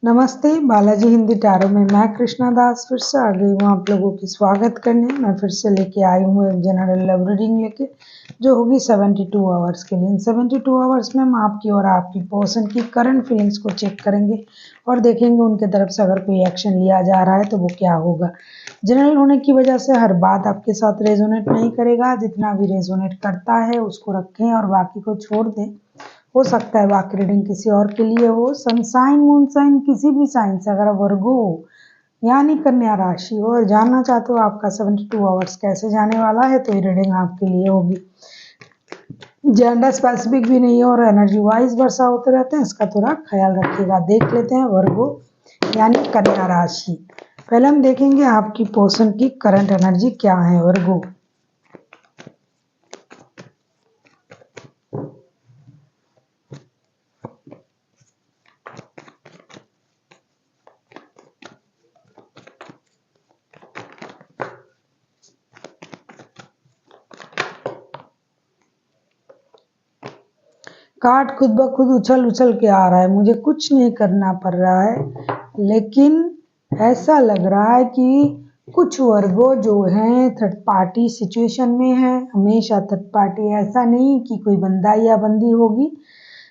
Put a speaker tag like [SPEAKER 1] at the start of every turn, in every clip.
[SPEAKER 1] नमस्ते, बालाजी हिंदी टैरो में मैं कृष्णा दास फिर से आ गई हूँ आप लोगों की स्वागत करने। मैं फिर से लेके आई हूँ एक जनरल लव रीडिंग लेके, जो होगी 72 आवर्स के लिए। इन 72 आवर्स में हम आपकी और आपकी पर्सन की करंट फीलिंग्स को चेक करेंगे और देखेंगे उनके तरफ से अगर कोई एक्शन लिया जा रहा है तो वो क्या होगा। जनरल होने की वजह से हर बात आपके साथ रेजोनेट नहीं करेगा, जितना भी रेजोनेट करता है उसको रखें और बाकी को छोड़ दें। हो सकता है बाकी रीडिंग किसी और के लिए हो। सनसाइन मून साइन किसी भी साइन से अगर वर्गो हो यानी कन्या राशि हो और जानना चाहते हो आपका 72 आवर्स कैसे जाने वाला है तो ये रीडिंग आपके लिए होगी। जेंडर स्पेसिफिक भी नहीं है और एनर्जी वाइज वर्षा होते रहते हैं, इसका थोड़ा ख्याल रखिएगा। देख लेते हैं वर्गो यानी कन्या राशि। पहले हम देखेंगे आपकी पर्सन की करंट एनर्जी क्या है। वर्गो कार्ड खुद ब खुद उछल उछल के आ रहा है। मुझे कुछ नहीं करना पड़ रहा है, लेकिन ऐसा लग रहा है कि कुछ वर्गो जो हैं थर्ड पार्टी सिचुएशन में है। हमेशा थर्ड पार्टी, ऐसा नहीं कि कोई बंदा या बंदी होगी।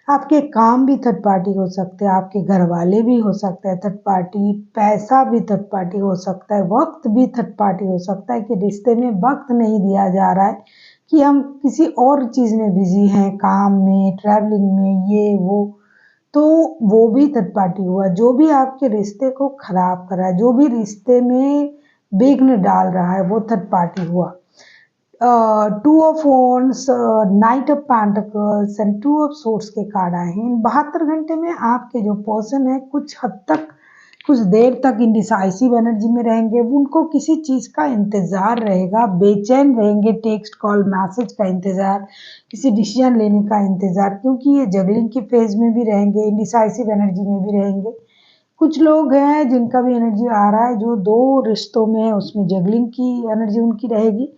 [SPEAKER 1] आपके काम भी थर्ड पार्टी हो सकते हैं, आपके घर वाले भी हो सकते हैं थर्ड पार्टी, पैसा भी थर्ड पार्टी हो सकता है, वक्त भी थर्ड पार्टी हो सकता है कि रिश्ते में वक्त नहीं दिया जा रहा है, कि हम किसी और चीज़ में बिजी हैं, काम में, ट्रैवलिंग में, ये वो, तो वो भी थर्ड पार्टी हुआ। जो भी आपके रिश्ते को खराब कर रहा है, जो भी रिश्ते में विघ्न डाल रहा है, वो थर्ड पार्टी हुआ। 2 of wands, night of pentacles and 2 of swords के कार्ड आए हैं। इन 72 घंटे में आपके जो पर्सन है कुछ हद तक, कुछ देर तक इंडिसाइसिव एनर्जी में रहेंगे। उनको किसी चीज़ का इंतज़ार रहेगा, बेचैन रहेंगे, टेक्स्ट कॉल मैसेज का इंतज़ार, किसी डिसीजन लेने का इंतज़ार, क्योंकि ये जगलिंग की फेज में भी रहेंगे, इंडिसाइसिव एनर्जी में भी रहेंगे। कुछ लोग हैं जिनका भी एनर्जी आ रहा है जो 2 रिश्तों में है, उसमें जगलिंग की एनर्जी उनकी रहेगी।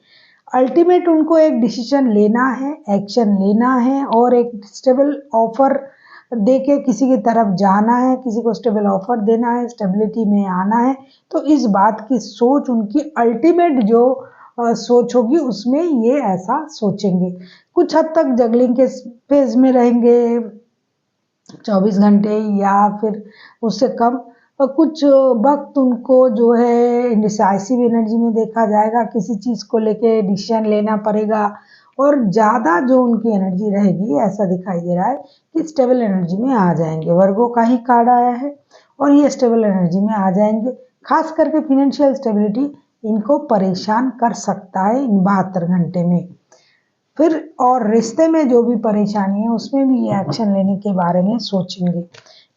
[SPEAKER 1] अल्टीमेट उनको एक डिसीजन लेना है, एक्शन लेना है और एक स्टेबल ऑफर देके किसी की तरफ जाना है, किसी को स्टेबल ऑफर देना है, स्टेबिलिटी में आना है। तो इस बात की सोच उनकी अल्टीमेट जो सोच होगी उसमें ये ऐसा सोचेंगे। कुछ हद तक जगलिंग के फेज में रहेंगे 24 घंटे या फिर उससे कम। और कुछ वक्त उनको जो है इंडिसाइसिव एनर्जी में देखा जाएगा, किसी चीज़ को लेके डिसीजन लेना पड़ेगा। और ज़्यादा जो उनकी एनर्जी रहेगी ऐसा दिखाई दे रहा है कि स्टेबल एनर्जी में आ जाएंगे। वर्गो का ही कार्ड आया है और ये स्टेबल एनर्जी में आ जाएंगे। खास करके फिनेंशियल स्टेबिलिटी इनको परेशान कर सकता है इन 72 घंटे में। फिर और रिश्ते में जो भी परेशानी है उसमें भी ये एक्शन लेने के बारे में सोचेंगे।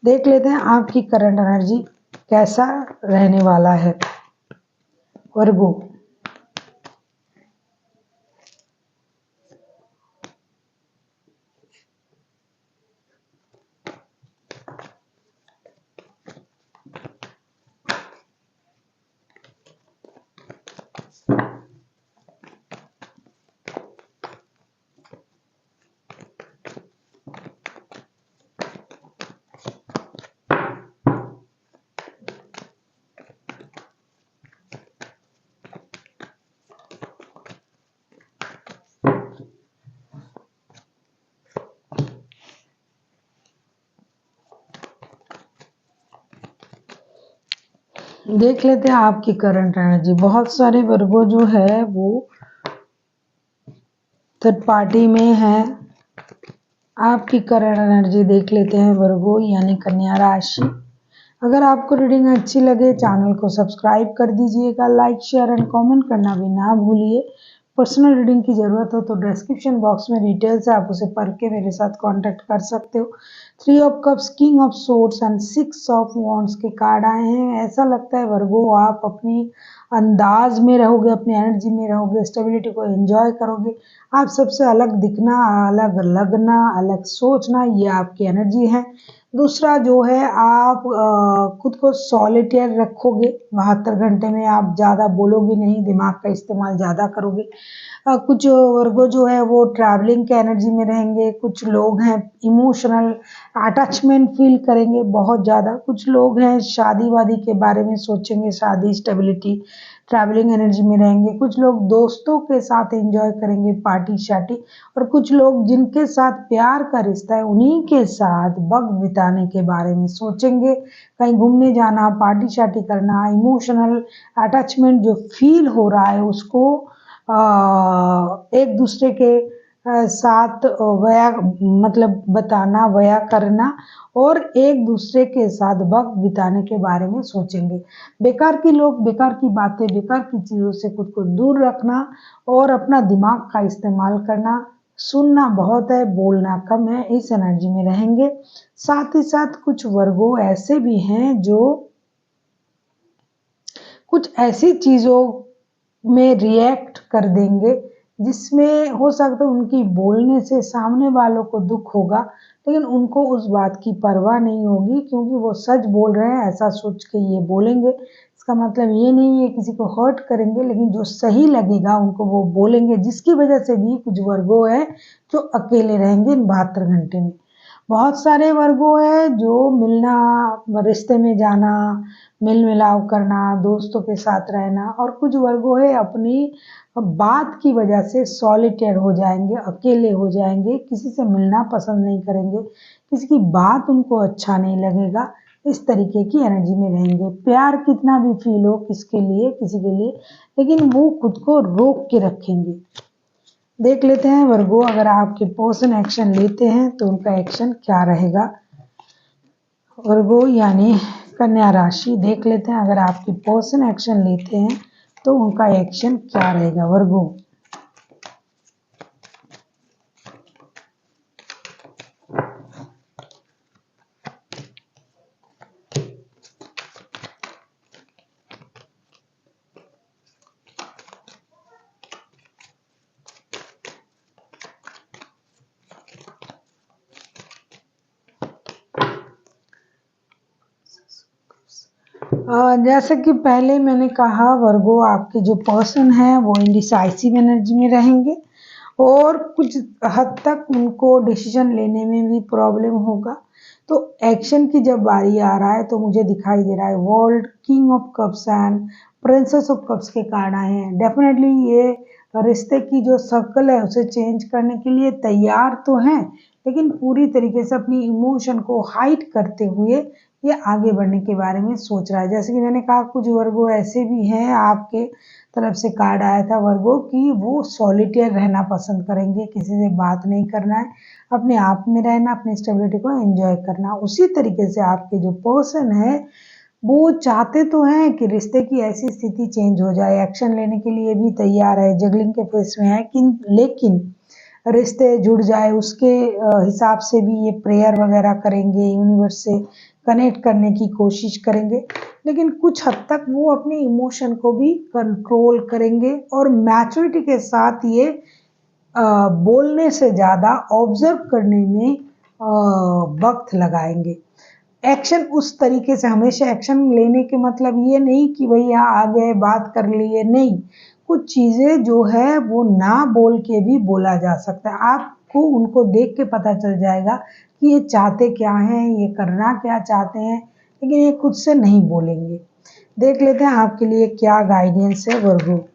[SPEAKER 1] देख लेते हैं आपकी करंट एनर्जी कैसा रहने वाला है। वर्गो देख लेते हैं आपकी करंट एनर्जी। बहुत सारे वर्गो जो है वो थर्ड पार्टी में है। आपकी करंट एनर्जी देख लेते हैं वर्गो यानी कन्या राशि। अगर आपको रीडिंग अच्छी लगे चैनल को सब्सक्राइब कर दीजिएगा, लाइक शेयर एंड कमेंट करना भी ना भूलिए। पर्सनल रीडिंग की ज़रूरत हो तो डिस्क्रिप्शन बॉक्स में डिटेल्स है, आप उसे पढ़ के मेरे साथ कांटेक्ट कर सकते हो। 3 of cups, king of swords and 6 of wands के कार्ड आए हैं। ऐसा लगता है वर्गो आप अपनी अंदाज में रहोगे, अपनी एनर्जी में रहोगे, स्टेबिलिटी को एंजॉय करोगे। आप सबसे अलग दिखना, अलग लगना, अलग सोचना, ये आपकी एनर्जी है। दूसरा जो है आप खुद को सॉलिटेयर रखोगे, 72 घंटे में आप ज़्यादा बोलोगे नहीं, दिमाग का इस्तेमाल ज़्यादा करोगे। कुछ वर्गो जो है वो ट्रैवलिंग के एनर्जी में रहेंगे, कुछ लोग हैं इमोशनल अटैचमेंट फील करेंगे बहुत ज़्यादा, कुछ लोग हैं शादी-वादी के बारे में सोचेंगे, शादी, स्टेबिलिटी, ट्रैवलिंग एनर्जी में रहेंगे, कुछ लोग दोस्तों के साथ एन्जॉय करेंगे पार्टी-शार्टी और कुछ लोग जिनके साथ प्यार का रिश्ता है उन्हीं के साथ वक़्त बिताने के बारे में सोचेंगे, कहीं घूमने जाना, पार्टी-शार्टी करना, इमोशनल अटैचमेंट जो फील हो रहा है उसको एक दूसरे के साथ व्या मतलब बताना, व्या करना और एक दूसरे के साथ वक़्त बिताने के बारे में सोचेंगे। बेकार के लोग, बेकार की बातें, बेकार की चीज़ों से खुद को दूर रखना और अपना दिमाग का इस्तेमाल करना, सुनना बहुत है, बोलना कम है, इस एनर्जी में रहेंगे। साथ ही साथ कुछ वर्गों ऐसे भी हैं जो कुछ ऐसी चीज़ों में रिएक्ट कर देंगे जिसमें हो सकता है उनकी बोलने से सामने वालों को दुख होगा, लेकिन उनको उस बात की परवाह नहीं होगी क्योंकि वो सच बोल रहे हैं ऐसा सोच के ये बोलेंगे। इसका मतलब ये नहीं है किसी को हर्ट करेंगे, लेकिन जो सही लगेगा उनको वो बोलेंगे, जिसकी वजह से भी कुछ वर्गों हैं जो अकेले रहेंगे इन 72 घंटे में। बहुत सारे वर्गों हैं जो मिलना, रिश्ते में जाना, मेल-मिलाप करना, दोस्तों के साथ रहना और कुछ वर्गों है अपनी बात की वजह से सॉलिटेयर हो जाएँगे, अकेले हो जाएँगे, किसी से मिलना पसंद नहीं करेंगे, किसी की बात उनको अच्छा नहीं लगेगा, इस तरीके की एनर्जी में रहेंगे। प्यार कितना भी फ़ील हो किसके लिए, किसी के लिए, लेकिन वो खुद को रोक के रखेंगे। देख लेते हैं वर्गों अगर आपके पर्सन एक्शन लेते हैं तो उनका एक्शन क्या रहेगा। वर्गो यानी कन्या राशि देख लेते हैं अगर आपकी पर्सन एक्शन लेते हैं तो उनका एक्शन क्या रहेगा वर्गो। जैसे कि पहले मैंने कहा वर्गो आपके जो पर्सन है वो इंडिसाइसिव एनर्जी में रहेंगे और कुछ हद तक उनको डिसीजन लेने में भी प्रॉब्लम होगा। तो एक्शन की जब बारी आ रहा है तो मुझे दिखाई दे रहा है world, king of cups and princess of cups के कार्ड आए हैं। डेफिनेटली ये रिश्ते की जो सर्कल है उसे चेंज करने के लिए तैयार तो हैं, लेकिन पूरी तरीके से अपनी इमोशन को हाइड करते हुए ये आगे बढ़ने के बारे में सोच रहा है। जैसे कि मैंने कहा कुछ वर्गो ऐसे भी हैं, आपके तरफ से कार्ड आया था वर्गो कि वो सॉलिटेयर रहना पसंद करेंगे, किसी से बात नहीं करना है, अपने आप में रहना, अपनी स्टेबिलिटी को एंजॉय करना। उसी तरीके से आपके जो पर्सन है वो चाहते तो हैं कि रिश्ते की ऐसी स्थिति चेंज हो जाए, एक्शन लेने के लिए भी तैयार है, जगलिंग के फेस में है, लेकिन रिश्ते जुड़ जाए उसके हिसाब से भी ये प्रेयर वगैरह करेंगे, यूनिवर्स से कनेक्ट करने की कोशिश करेंगे, लेकिन कुछ हद तक वो अपने इमोशन को भी कंट्रोल करेंगे और मैच्योरिटी के साथ ये बोलने से ज़्यादा ऑब्जर्व करने में वक्त लगाएंगे। एक्शन उस तरीके से हमेशा एक्शन लेने के मतलब ये नहीं कि भैया आ गए बात कर लिए, नहीं, कुछ चीज़ें जो है वो ना बोल के भी बोला जा सकता है। आपको उनको देख के पता चल जाएगा कि ये चाहते क्या हैं, ये करना क्या चाहते हैं, लेकिन ये खुद से नहीं बोलेंगे। देख लेते हैं आपके लिए क्या गाइडेंस है वर्गो।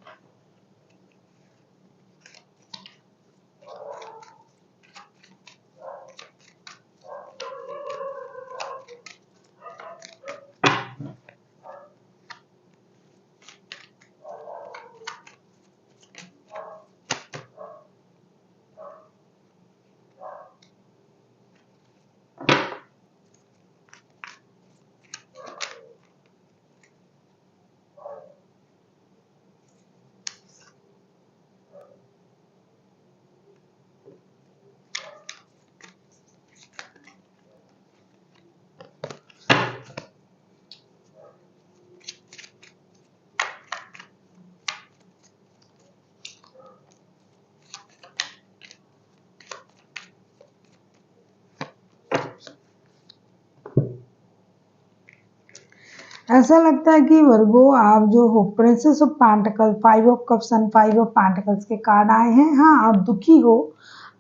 [SPEAKER 1] ऐसा लगता है कि वर्गो आप जो हो princess of pentacle, 5 of cups and 5 of pentacles के कार्ड आए हैं। हाँ, आप दुखी हो,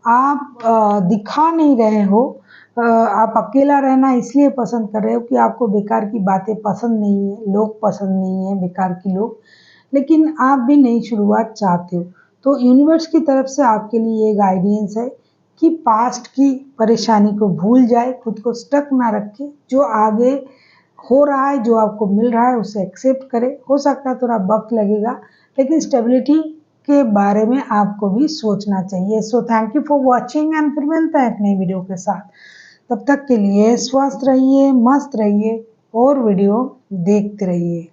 [SPEAKER 1] आप दिखा नहीं रहे हो, आप अकेला रहना इसलिए पसंद कर रहे हो कि आपको बेकार की बातें पसंद नहीं है, लोग पसंद नहीं है, बेकार की लोग, लेकिन आप भी नई शुरुआत चाहते हो। तो यूनिवर्स की तरफ से आपके लिए ये गाइडेंस है कि पास्ट की परेशानी को भूल जाए, खुद को स्टक ना रखे, जो आगे हो रहा है, जो आपको मिल रहा है उसे एक्सेप्ट करें। हो सकता है थोड़ा वक्त लगेगा, लेकिन स्टेबिलिटी के बारे में आपको भी सोचना चाहिए। So thank you for watching and फिर मिलते हैं एक नई वीडियो के साथ। तब तक के लिए स्वस्थ रहिए, मस्त रहिए और वीडियो देखते रहिए।